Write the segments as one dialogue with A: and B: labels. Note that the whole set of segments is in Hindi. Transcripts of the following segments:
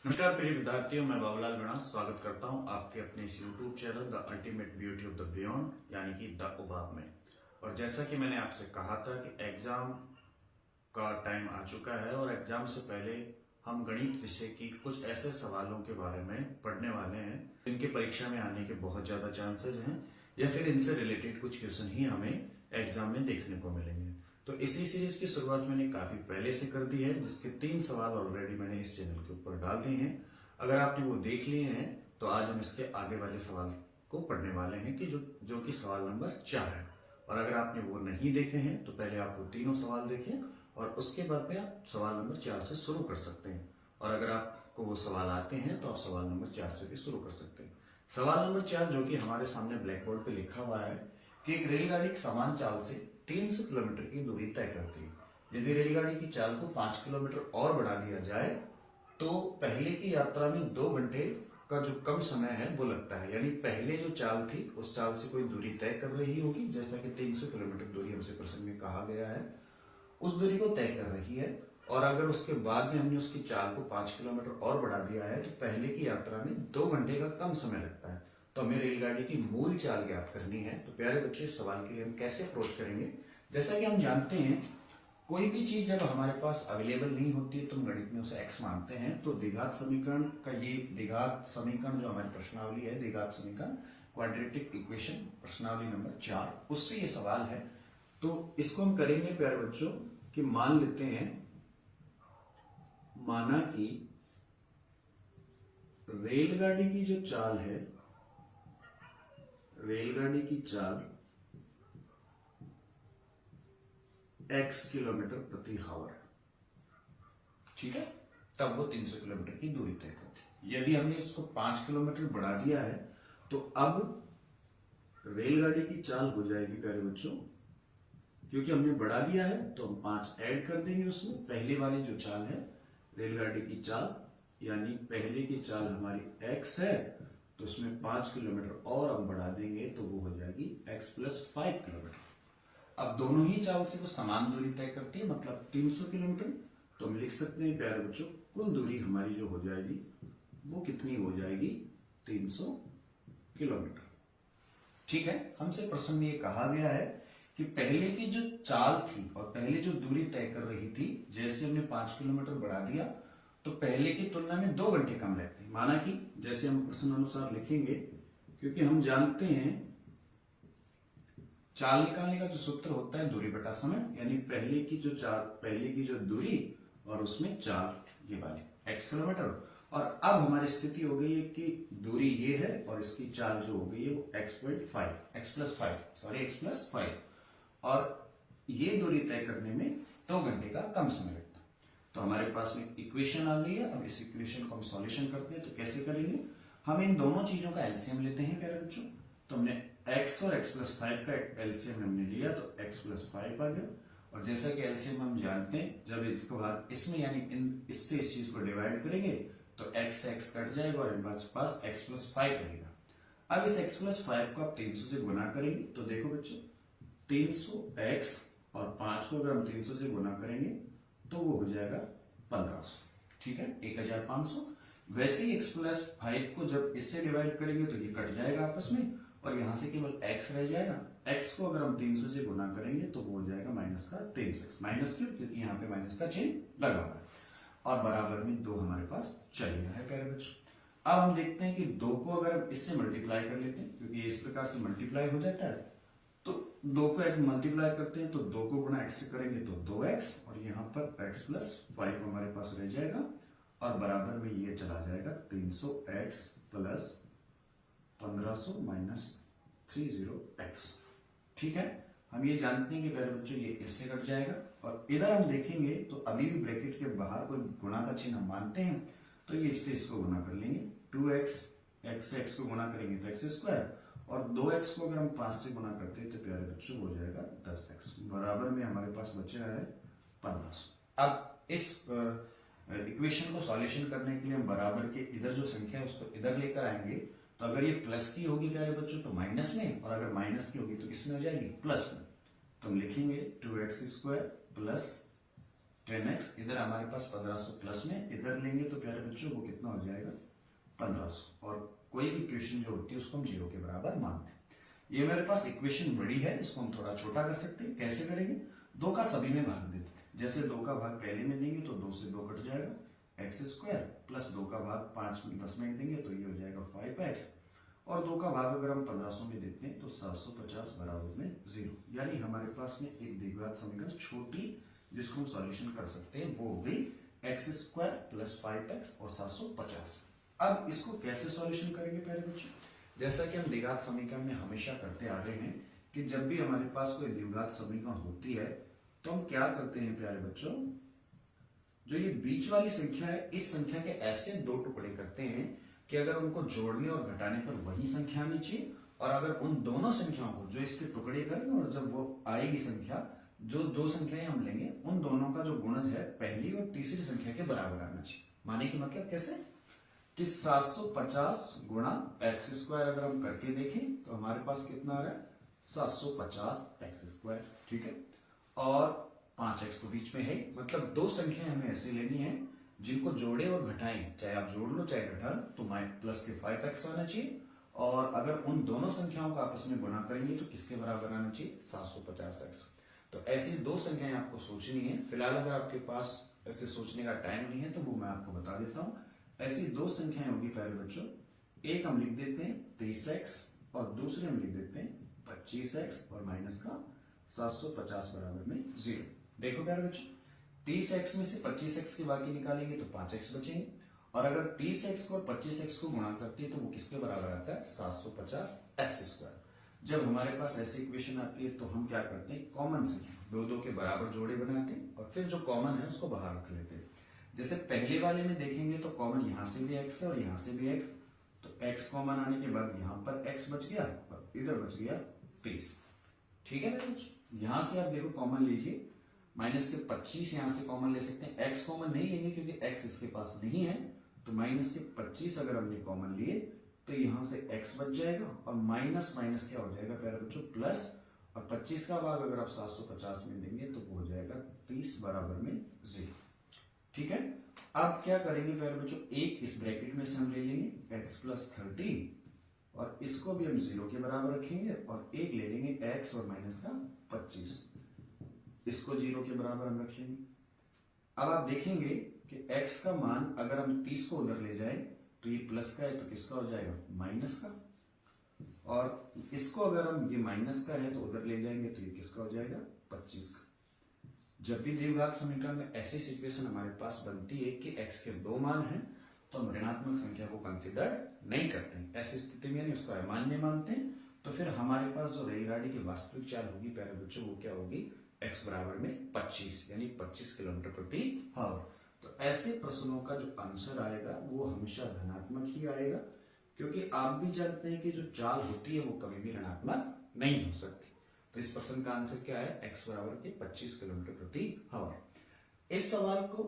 A: नमस्कार प्रिय विद्यार्थियों, मैं बाबूलाल मीणा स्वागत करता हूं आपके अपने इस YouTube channel the ultimate beauty of the beyond यानी कि द उबाब में। और जैसा कि मैंने आपसे कहा था कि एग्जाम का टाइम आ चुका है और एग्जाम से पहले हम गणित विषय की कुछ ऐसे सवालों के बारे में पढ़ने वाले हैं जिनके परीक्षा में आने के बहुत ज्यादा चांसेस हैं या फिर इनसे रिलेटेड कुछ क्वेश्चन ही हमें एग्जाम में देखने को मिलेंगे। तो इसी सीरीज की शुरुआत मैंने काफी पहले से कर दी है, जिसके 3 सवाल ऑलरेडी मैंने इस चैनल के ऊपर डाल दिए हैं। अगर आपने वो देख लिए हैं तो आज हम इसके आगे वाले सवाल को पढ़ने वाले हैं कि जो कि सवाल नंबर 4 है। और अगर आपने वो नहीं देखे हैं तो पहले आप वो तीनों सवाल देखें और उसके बाद में आप सवाल नंबर 4 से शुरू कर सकते हैं। और अगर आपको वो सवाल आते हैं तो आप सवाल नंबर 4 से भी शुरू कर सकते हैं। सवाल नंबर 4 जो कि हमारे सामने ब्लैक बोर्ड पे लिखा हुआ है कि एक रेलगाड़ी समान चाल से 300 किलोमीटर की दूरी तय करती है। यदि रेलगाड़ी की चाल को 5 किलोमीटर और बढ़ा दिया जाए तो पहले की यात्रा में 2 घंटे का जो कम समय है वो लगता है। यानी पहले जो चाल थी उस चाल से कोई दूरी तय कर रही होगी, जैसा कि 300 किलोमीटर दूरी हमसे प्रश्न में कहा गया है, उस दूरी को तय कर रही है। और अगर उसके बाद में हमने उसकी चाल को 5 किलोमीटर और बढ़ा दिया है तो पहले की यात्रा में 2 घंटे का कम समय लगता है। तो हमें रेलगाड़ी की मूल चाल ज्ञात करनी है। तो प्यारे बच्चे, इस सवाल के लिए हम कैसे अप्रोच करेंगे? जैसा कि हम जानते हैं, कोई भी चीज जब हमारे पास अवेलेबल नहीं होती है तो हम गणित में उसे एक्स मानते हैं। तो द्विघात समीकरण का ये द्विघात समीकरण जो हमारी प्रश्नावली है, द्विघात समीकरण क्वाड्रेटिक इक्वेशन प्रश्नावली नंबर 4, उससे ये सवाल है। तो इसको हम करेंगे प्यारे बच्चों कि मान लेते हैं, माना कि रेलगाड़ी की जो चाल है, रेलगाड़ी की चाल x किलोमीटर प्रति हावर, ठीक है, तब वो 300 किलोमीटर की दूरी तय करती है। यदि हमने इसको 5 किलोमीटर बढ़ा दिया है तो अब रेलगाड़ी की चाल हो जाएगी प्यारे बच्चों, क्योंकि हमने बढ़ा दिया है तो हम 5 ऐड कर देंगे उसमें। पहले वाली जो चाल है रेलगाड़ी की चाल, यानी पहले की चाल हमारी x है, तो उसमें 5 किलोमीटर और हम बढ़ा देंगे तो वो हो जाएगी x प्लस 5 किलोमीटर। अब दोनों ही चाल से वो समान दूरी तय करती है, मतलब 300 किलोमीटर। तो हम लिख सकते हैं प्यारे बच्चों, कुल दूरी हमारी जो हो जाएगी वो कितनी हो जाएगी? 300 किलोमीटर। ठीक है, हमसे प्रश्न में ये कहा गया है कि पहले की जो चाल थी और पहले जो दूरी तय कर रही थी, जैसे हमने 5 किलोमीटर बढ़ा दिया तो पहले की तुलना में 2 घंटे कम लगते हैं। माना कि जैसे हम प्रश्न अनुसार लिखेंगे, क्योंकि हम जानते हैं चाल निकालने का जो सूत्र होता है दूरी बटा समय, यानी पहले की जो चाल, पहले की जो दूरी और उसमें चाल, ये वाली x किलोमीटर। और अब हमारी स्थिति हो गई है कि दूरी ये है और इसकी चाल जो हो गई है वो x प्लस 5 और ये दूरी तय करने में 2 घंटे का कम समय लगता है। तो हमारे पास में इक्वेशन आ गई है। अब इस इक्वेशन को हम सॉल्यूशन करते हैं। तो कैसे करेंगे? हम इन दोनों चीजों का एलसीएम लेते हैं प्यारे बच्चों। तो हमने x और x प्लस 5 का एलसीएम हमने लिया तो x प्लस 5 आ गया। और जैसा कि एलसीएम हम जानते हैं, जब इसके बाद इसमें यानी इससे इस चीज को डिवाइड करेंगे तो x कट जाएगा और हमारे पास x प्लस 5 रहेगा। अब इस x प्लस 5 को आप 300 से गुना करेंगे तो देखो बच्चों, 300x और 5 को अगर हम 300 से गुना करेंगे तो वो हो जाएगा 1500, ठीक है, 1500। वैसे ही x प्लस 5 को जब इससे डिवाइड करेंगे तो ये कट जाएगा आपस में और यहां से केवल x रह जाएगा। x को अगर हम 300 से गुना करेंगे तो वो हो जाएगा माइनस का 300x। माइनस क्यों? क्योंकि यहाँ पे माइनस का चिन्ह लगा हुआ है और बराबर में 2 हमारे पास चल गया है प्यारे बच्चों। अब हम देखते हैं कि 2 को अगर हम इससे मल्टीप्लाई कर लेते हैं, क्योंकि इस प्रकार से मल्टीप्लाई हो जाता है, तो 2 को एक मल्टीप्लाई करते हैं तो 2 को गुणा x से करेंगे तो 2x और यहाँ पर x प्लस 5 हमारे पास रह जाएगा और बराबर में ये चला जाएगा 300x प्लस 1500 माइनस 30x। ठीक है, हम ये जानते हैं कि प्यारे बच्चों ये इससे कट जाएगा और इधर हम देखेंगे तो अभी भी ब्रैकेट के बाहर कोई गुणा का चिन्ह हम मानते हैं तो ये इससे इसको गुणा कर लेंगे। 2x, x से x को गुणा करेंगे तो x स्क्वायर और 2x को अगर हम 5 से गुणा करते हैं तो प्यारे बच्चों हो जाएगा 10x। बराबर में हमारे पास बचा है 1500। अब इस इक्वेशन को सॉल्यूशन करने के लिए हम बराबर के इधर जो संख्या है उसको इधर लेकर आएंगे। तो अगर ये प्लस की होगी प्यारे बच्चों तो माइनस में, और अगर माइनस की होगी तो किसमें हो जाएगी? प्लस में। तो हम लिखेंगे 2x स्क्वायर प्लस 10x, इधर हमारे पास 1500 प्लस में, इधर लेंगे तो प्यारे बच्चों वो कितना हो जाएगा 1500। और कोई भी इक्वेशन जो होती है उसको हम 0 के बराबर मानते हैं। ये मेरे पास इक्वेशन बड़ी है, इसको हम थोड़ा छोटा कर सकते हैं। कैसे करेंगे? 2 का सभी में भाग देते हैं। जैसे 2 का भाग पहले में देंगे तो 2 से 2 कट जाएगा, एक्स स्क्वायर, प्लस 2 का भाग 5 में 10 में देंगे तो ये हो जाएगा 5x, और 2 का भाग अगर हम 1500 में देते हैं तो 750 बराबर में 0। यानी हमारे पास में एक द्विघात समीकरण छोटी जिसको हम सॉल्यूशन कर सकते हैं वो हो गई एक्स स्क्वायर प्लस 5x और 750। अब इसको कैसे सॉल्यूशन करेंगे प्यारे बच्चों? जैसा कि हम द्विघात समीकरण में हमेशा करते आ रहे हैं कि जब भी हमारे पास कोई द्विघात समीकरण होती है तो हम क्या करते हैं प्यारे बच्चों, जो ये बीच वाली संख्या है इस संख्या के ऐसे 2 टुकड़े करते हैं कि अगर उनको जोड़ने और घटाने पर वही संख्या आनी चाहिए, और अगर उन दोनों संख्याओं को जो इसके टुकड़े करेंगे और जब वो आएगी संख्या, जो संख्याएं हम लेंगे उन दोनों का जो गुणज है पहली और तीसरी संख्या के बराबर आना चाहिए। माने कि मतलब कैसे कि 750 गुणा एक्स स्क्वायर अगर हम करके देखें तो हमारे पास कितना आ रहा है 750 एक्स स्क्वायर, ठीक है, और 5x तो बीच में है, मतलब 2 संख्याएं हमें ऐसी लेनी है जिनको जोड़े और घटाएं, चाहे आप जोड़ लो चाहे घटा लो, तो प्लस के 5x आना चाहिए, और अगर उन दोनों संख्याओं का आपस में गुणा करेंगे तो किसके बराबर आना चाहिए 750x। तो ऐसी 2 संख्याएं आपको सोचनी है। फिलहाल अगर आपके पास ऐसे सोचने का टाइम नहीं है तो वो मैं आपको बता देता हूं। ऐसी 2 संख्याएं होगी प्यारे बच्चों, एक हम लिख देते हैं 30x और दूसरी हम लिख देते हैं 25x और माइनस का 750 बराबर में 0। देखो प्यारे बच्चों, 30x में से 25x की बाकी निकालेंगे तो 5x बचेंगे, और अगर 30x को और 25x को गुणा करते हैं तो वो किसके बराबर आता है 750x स्क्वायर। जब हमारे पास ऐसी इक्वेशन आती है तो हम क्या करते हैं, कॉमन संख्या 2 के बराबर जोड़े बनाते हैं और फिर जो कॉमन है उसको बाहर रख लेते हैं। जैसे पहले वाले में देखेंगे तो कॉमन यहां से भी x है और यहां से भी x, तो x कॉमन आने के बाद यहां पर x बच गया और इधर बच गया 30, ठीक है मेरे बच्चों। यहां से आप देखो कॉमन लीजिए, माइनस के 25 यहां से कॉमन ले सकते हैं, x कॉमन नहीं लेंगे क्योंकि x इसके पास नहीं है, तो माइनस के 25 अगर हमने कॉमन लिए तो यहां से x बच जाएगा और माइनस माइनस क्या हो जाएगा प्यारे बच्चों प्लस, और 25 का भाग अगर आप 750 में देंगे तो वो हो जाएगा 30 बराबर में 0, ठीक है। अब क्या करेंगे प्यारे बच्चों, एक इस ब्रैकेट में से हम ले लेंगे x प्लस 30 और इसको भी हम 0 के बराबर रखेंगे, और एक ले लेंगे x और माइनस का 25, इसको 0 के बराबर हम रख लेंगे। अब आप देखेंगे कि x का मान अगर हम 30 को उधर ले जाएं तो ये प्लस का है तो किसका हो जाएगा माइनस का, और इसको अगर हम ये माइनस का है तो उधर ले जाएंगे तो ये किसका हो जाएगा 25 का। जब भी द्विघात समीकरण में ऐसी सिचुएशन हमारे पास बनती है कि x के 2 मान हैं तो हम ऋणात्मक संख्या को कंसिडर नहीं करते हैं, ऐसी स्थिति में यानी उसको अमान्य मानते हैं, तो फिर हमारे पास जो रेलगाड़ी की वास्तविक चाल होगी प्यारे बच्चों वो क्या होगी x बराबर में 25 यानी 25 किलोमीटर प्रति आवर। तो ऐसे प्रश्नों का जो आंसर आएगा वो हमेशा धनात्मक ही आएगा, क्योंकि आप भी जानते हैं कि जो चाल होती है वो कभी भी ऋणात्मक नहीं हो सकती। तो इस प्रश्न का आंसर क्या है x बराबर के 25 किलोमीटर प्रति आवर। इस सवाल को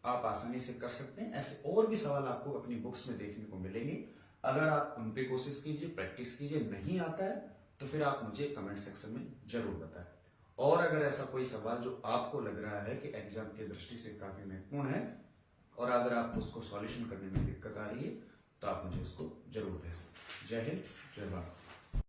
A: आप आसानी से कर सकते हैं। ऐसे और भी सवाल आपको अपनी बुक्स में देखने को मिलेंगे, अगर आप उन पे कोशिश कीजिए, प्रैक्टिस कीजिए। नहीं आता है तो फिर आप मुझे कमेंट सेक्शन में जरूर बताएं। और अगर ऐसा कोई सवाल जो आपको लग रहा है कि एग्जाम की दृष्टि से काफी महत्वपूर्ण है और अगर आपको उसको सॉल्यूशन करने में दिक्कत आ रही है तो आप मुझे उसको जरूर भेजें। जय हिंद, जय भारत।